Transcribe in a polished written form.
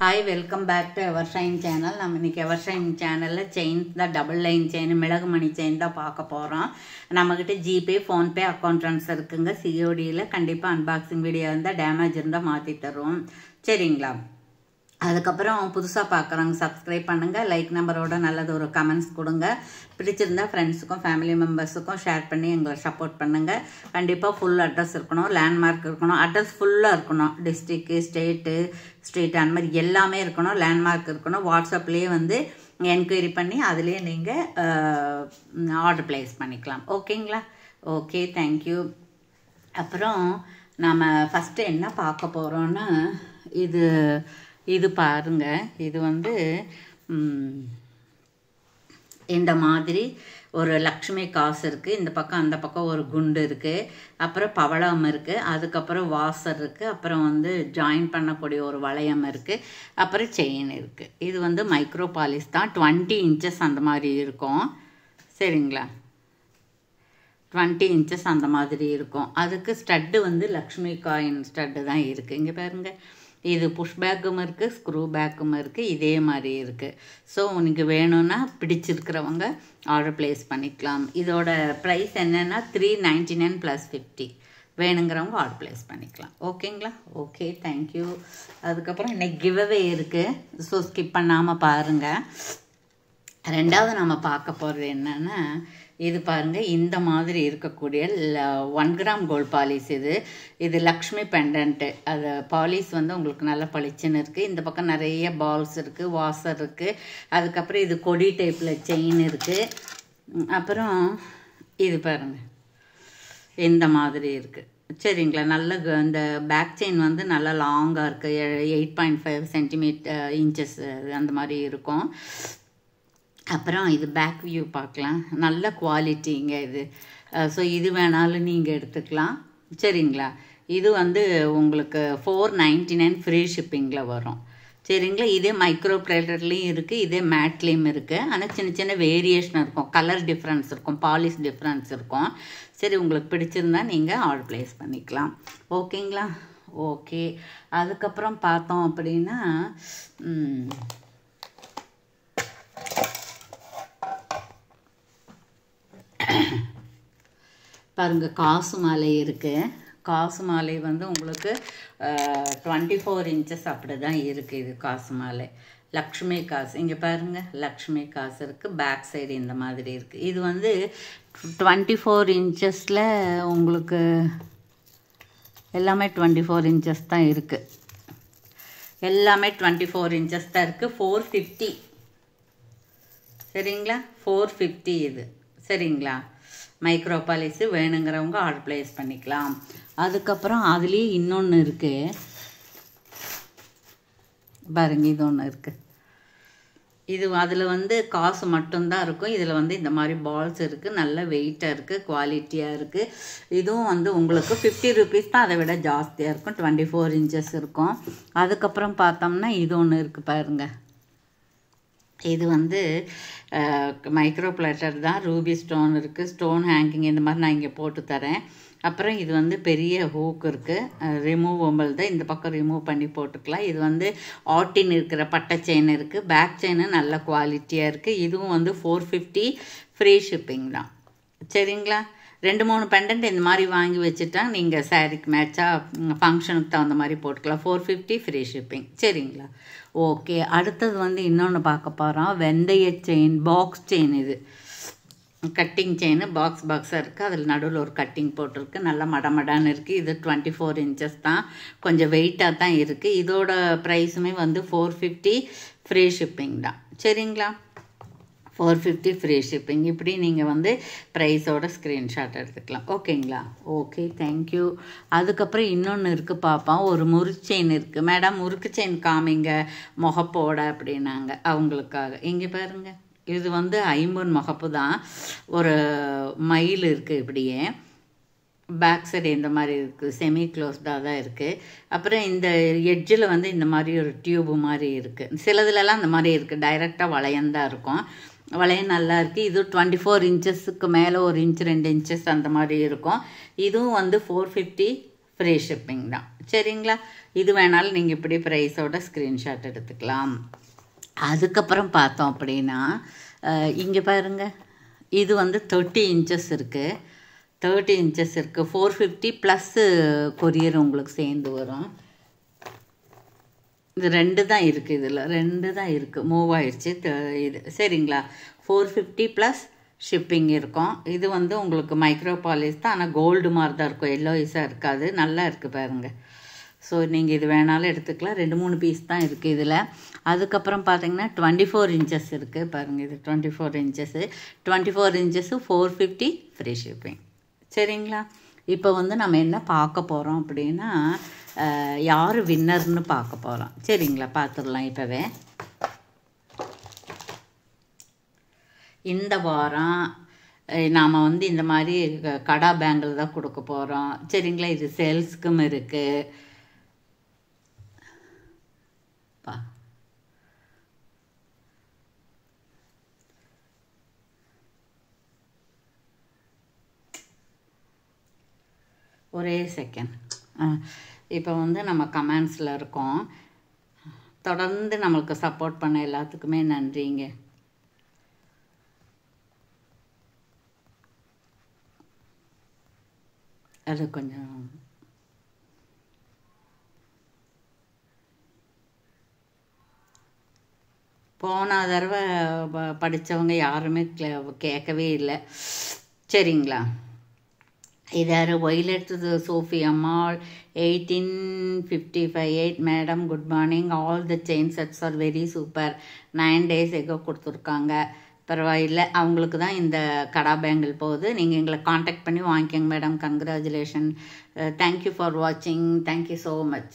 Hi, welcome back to Evershine channel. நம்ம இன்னைக்கு Evershine channelல chain தான் டபுள் லைன் செயின் மிளகு மணி செயின் தான் பார்க்க போறோம். நம்மகிட்ட ஜிபே, ஃபோன்பே அக்கவுண்ட் ட்ரான்ஸ்ஃபர் இருக்குங்க. சிஓடில கண்டிப்பா அன்பாக்சிங் வீடியோ இருந்தா டேமேஜ் இருந்தா மாத்தி தரோம். சரிங்களா? அதுக்கப்புறம் புதுசாக பார்க்குறவங்க சப்ஸ்கிரைப் பண்ணுங்கள், லைக் நம்பரோட நல்லது ஒரு கமெண்ட்ஸ் கொடுங்க. பிடிச்சிருந்தா ஃப்ரெண்ட்ஸுக்கும் ஃபேமிலி மெம்பர்ஸுக்கும் ஷேர் பண்ணி எங்களை சப்போர்ட் பண்ணுங்கள். கண்டிப்பாக ஃபுல் அட்ரஸ் இருக்கணும், லேண்ட்மார்க் இருக்கணும், அட்ரஸ் ஃபுல்லாக இருக்கணும், டிஸ்ட்ரிக்டு ஸ்ட்ரீட் அந்த மாதிரி எல்லாமே இருக்கணும், லேண்ட்மார்க் இருக்கணும். வாட்ஸ்அப்லேயே வந்து என்கொயரி பண்ணி அதுலேயே நீங்கள் ஆர்டர் ப்ளேஸ் பண்ணிக்கலாம். ஓகேங்களா? Okay, thank you. அப்புறம் நாம் ஃபஸ்ட்டு என்ன பார்க்க போகிறோன்னா இது பாருங்க. இது வந்து இந்த மாதிரி ஒரு லக்ஷ்மி காசு இருக்குது. இந்த பக்கம் அந்த பக்கம் ஒரு குண்டு இருக்குது. அப்புறம் பவளம் இருக்குது. அதுக்கப்புறம் வாசர் இருக்குது. அப்புறம் வந்து ஜாயின் பண்ணக்கூடிய ஒரு வளையம் இருக்குது. அப்புறம் செயின் இருக்குது. இது வந்து மைக்ரோ பாலிஷ் தான். 20 inches அந்த மாதிரி இருக்கும். சரிங்களா? 20 inches அந்த மாதிரி இருக்கும். அதுக்கு ஸ்டட்டு வந்து லக்ஷ்மி காயின் ஸ்டட்டு தான் இருக்குது. இங்கே பாருங்கள், இது புஷ் பேக்கும் இருக்குது, ஸ்க்ரூ பேக்கும் இருக்குது, இதே மாதிரி இருக்குது. ஸோ உனக்கு வேணும்னா பிடிச்சிருக்கிறவங்க ஆர்டர் ப்ளேஸ் பண்ணிக்கலாம். இதோட ப்ரைஸ் என்னென்னா 399 + 50. வேணுங்கிறவங்க ஆர்டர் ப்ளேஸ் பண்ணிக்கலாம். ஓகேங்களா? Okay, thank you. அதுக்கப்புறம் இன்னைக்கு கிவ்அவே இருக்குது. ஸோ ஸ்கிப் பண்ணாமல் பாருங்கள். ரெண்டாவது நம்ம பார்க்க போகிறது என்னென்னா, இது பாருங்கள், இந்த மாதிரி இருக்கக்கூடிய 1 gram கோல்ட் பாலிஷ். இது லக்ஷ்மி பெண்டன்ட்டு. அது பாலிஷ் வந்து உங்களுக்கு நல்லா பளிச்சுன்னு இருக்குது. இந்த பக்கம் நிறைய பால்ஸ் இருக்குது, வாசர் இருக்குது. அதுக்கப்புறம் இது கொடி டைப்பில் செயின் இருக்குது. அப்புறம் இது பாருங்கள், இந்த மாதிரி இருக்குது. சரிங்களா? நல்ல இந்த பேக் செயின் வந்து நல்லா லாங்காக இருக்குது. 8.5 inches அந்த மாதிரி இருக்கும். அப்புறம் இது பேக் வியூ பார்க்கலாம். நல்ல குவாலிட்டிங்க இது. ஸோ இது வேணாலும் நீங்கள் எடுத்துக்கலாம். சரிங்களா? இது வந்து உங்களுக்கு 499 ஃப்ரீ ஷிப்பிங்கில் வரும். சரிங்களா? இதே மைக்ரோ பிளேட்டர்லேயும் இருக்குது, இதே மேட்லேயும் இருக்குது. ஆனால் சின்ன சின்ன வேரியேஷன் இருக்கும், கலர் டிஃப்ரென்ஸ் இருக்கும், பாலிஷ் டிஃப்ரென்ஸ் இருக்கும். சரி, உங்களுக்கு பிடிச்சிருந்தா நீங்கள் ஆர்டர் ப்ளேஸ் பண்ணிக்கலாம். ஓகேங்களா? ஓகே. அதுக்கப்புறம் பார்த்தோம் அப்படின்னா பாருங்க, காசு மாலை இருக்குது. காசு மாலை வந்து உங்களுக்கு 24 inches அப்படி தான் இருக்குது. இது காசு மாலை லக்ஷ்மி காசு. இங்கே பாருங்கள், லக்ஷ்மி காசு இருக்குது. பேக் சைடு இந்த மாதிரி இருக்குது. இது வந்து 24 inchesல உங்களுக்கு எல்லாமே 24 inches தான் இருக்குது. எல்லாமே 24 inches தான் இருக்குது. 450. சரிங்களா? 450 இது. சரிங்களா? மைக்ரோ பாலிஷ் வேணுங்கிறவங்க ஆர்டர் ப்ளேஸ் பண்ணிக்கலாம். அதுக்கப்புறம் அதுலேயே இன்னொன்று இருக்குது பாருங்க, இது ஒன்று இருக்குது. இது அதில் வந்து காசு மட்டும்தான் இருக்கும். இதில் வந்து இந்த மாதிரி பால்ஸ் இருக்குது. நல்ல வெயிட்டாக இருக்குது, குவாலிட்டியாக இருக்குது. இதுவும் வந்து உங்களுக்கு 50 rupees தான், அதை விட ஜாஸ்தியாக இருக்கும். 24 inches இருக்கும். அதுக்கப்புறம் பார்த்தோம்னா இது ஒன்று இருக்குது பாருங்கள். இது வந்து மைக்ரோ பிளேட்டர் தான். ரூபி ஸ்டோன் இருக்குது, ஸ்டோன் ஹேங்கிங் இந்த மாதிரி நான் இங்கே போட்டு தரேன். அப்புறம் இது வந்து பெரிய ஹூக் இருக்குது, ரிமூவபிள் தான். இந்த பக்கம் ரிமூவ் பண்ணி போட்டுக்கலாம். இது வந்து ஆட்டின் இருக்கிற பட்டை செயின் இருக்குது. பேக் செயின் நல்ல குவாலிட்டியாக இருக்குது. இதுவும் வந்து 450 ஃப்ரீ ஷிப்பிங் தான். சரிங்களா? 2-3 பெண்டன்ட் இந்த மாதிரி வாங்கி வச்சுட்டா நீங்கள் சாரீக்கு மேட்சாக ஃபங்க்ஷனுக்கு தகுந்த மாதிரி போட்டுக்கலாம். 450 ஃப்ரீ ஷிப்பிங். சரிங்களா? ஓகே. அடுத்தது வந்து இன்னொன்று பார்க்க போகிறோம். வெந்தய செயின், பாக்ஸ் செயின். இது கட்டிங் செயின், பாக்ஸாக இருக்குது. அதில் நடுவில் ஒரு கட்டிங் போட்டிருக்கு. நல்லா மடமடான்னு இருக்குது. இது 24 inches தான். கொஞ்சம் வெயிட்டாக தான் இருக்குது. இதோட ப்ரைஸுமே வந்து 450 ஃப்ரீ ஷிப்பிங் தான். சரிங்களா? 450 ஃப்ரீ ஷிப்பிங். இப்படி நீங்கள் வந்து ப்ரைஸோட ஸ்க்ரீன்ஷாட் எடுத்துக்கலாம். ஓகேங்களா? Okay, thank you. அதுக்கப்புறம் இன்னொன்று இருக்குது பார்ப்போம். ஒரு முறுக்கு செயின் இருக்குது. மேடம் முறுக்கு செயின் காமிங்க முகப்போட அப்படின்னாங்க. அவங்களுக்காக இங்கே பாருங்கள். இது வந்து 50 முகப்பு தான். ஒரு மயில் இருக்குது. இப்படியே பேக் சைடு இந்த மாதிரி இருக்குது. செமி க்ளோஸ்டாக தான் இருக்குது. அப்புறம் இந்த எட்ஜில் வந்து இந்த மாதிரி ஒரு டியூபு மாதிரி இருக்குது. சிலதுலலாம் இந்த மாதிரி இருக்குது. டைரெக்டாக வளையந்தான் இருக்கும். வளையம் நல்லா இருக்குது. இது 24 inchesக்கு மேலே 1 inch 2 inches அந்த மாதிரி இருக்கும். இதுவும் வந்து 450 ஃப்ரீ ஷிப்பிங் தான். சரிங்களா? இது வேணாலும் நீங்கள் இப்படி ப்ரைஸோட ஸ்க்ரீன்ஷாட் எடுத்துக்கலாம். அதுக்கப்புறம் பார்த்தோம் அப்படின்னா இங்கே பாருங்கள், இது வந்து 30 இன்ச்சஸ் இருக்குது. 30 இன்ச்சஸ் இருக்குது. 450 ப்ளஸ்ஸு கொரியர் உங்களுக்கு சேர்ந்து வரும். இது 2 தான் இருக்குது, இதில் 2 தான் இருக்குது, மூவ் ஆயிடுச்சு இது. சரிங்களா? 450 ப்ளஸ் ஷிப்பிங் இருக்கும். இது வந்து உங்களுக்கு மைக்ரோ பாலிஷ் தான், ஆனால் கோல்டு மாதிரி தான் இருக்கும், எல்லோயிஸாக இருக்காது. நல்லா இருக்குது பாருங்கள். ஸோ நீங்கள் இது வேணாலும் எடுத்துக்கலாம். 2-3 பீஸ் தான் இருக்குது இதில். அதுக்கப்புறம் பார்த்தீங்கன்னா 24 இன்ச்சஸ் இருக்குது பாருங்கள். இது 24 இன்ச்சஸ்ஸு. 24 inches 450 free shipping. சரிங்களா? இப்போ வந்து நம்ம என்ன பார்க்க போகிறோம் அப்படின்னா யார் வின்னர்னு பார்க்க போகிறோம். சரிங்களா? பார்த்துடலாம் இப்போவே. இந்த வாரம் நாம் வந்து இந்த மாதிரி கடா பேங்கிள் தான் கொடுக்க போகிறோம். சரிங்களா? இது சேல்ஸுக்கும் இருக்குது. ஒரே செகண்ட். இப்போ வந்து நம்ம கமெண்ட்ஸில் இருக்கோம். தொடர்ந்து நம்மளுக்கு சப்போர்ட் பண்ண எல்லாத்துக்குமே நன்றிங்க. அது கொஞ்சம் போன தடவை படித்தவங்க யாருமே கேட்கவே இல்லை. சரிங்களா? இதாரு Violet Sophie Ammal 1855 madam good morning. All the chain sets are very super. 9 days எகோ கொடுத்துருக்காங்க. பரவாயில்லை, அவங்களுக்கு தான் இந்த கடா பேங்கிள் போகுது. நீங்கள் எங்களை காண்டாக்ட் பண்ணி வாங்கிக்கோங்க மேடம். கங்க்ராச்சுலேஷன். தேங்க்யூ ஃபார் வாட்சிங். Thank you so much.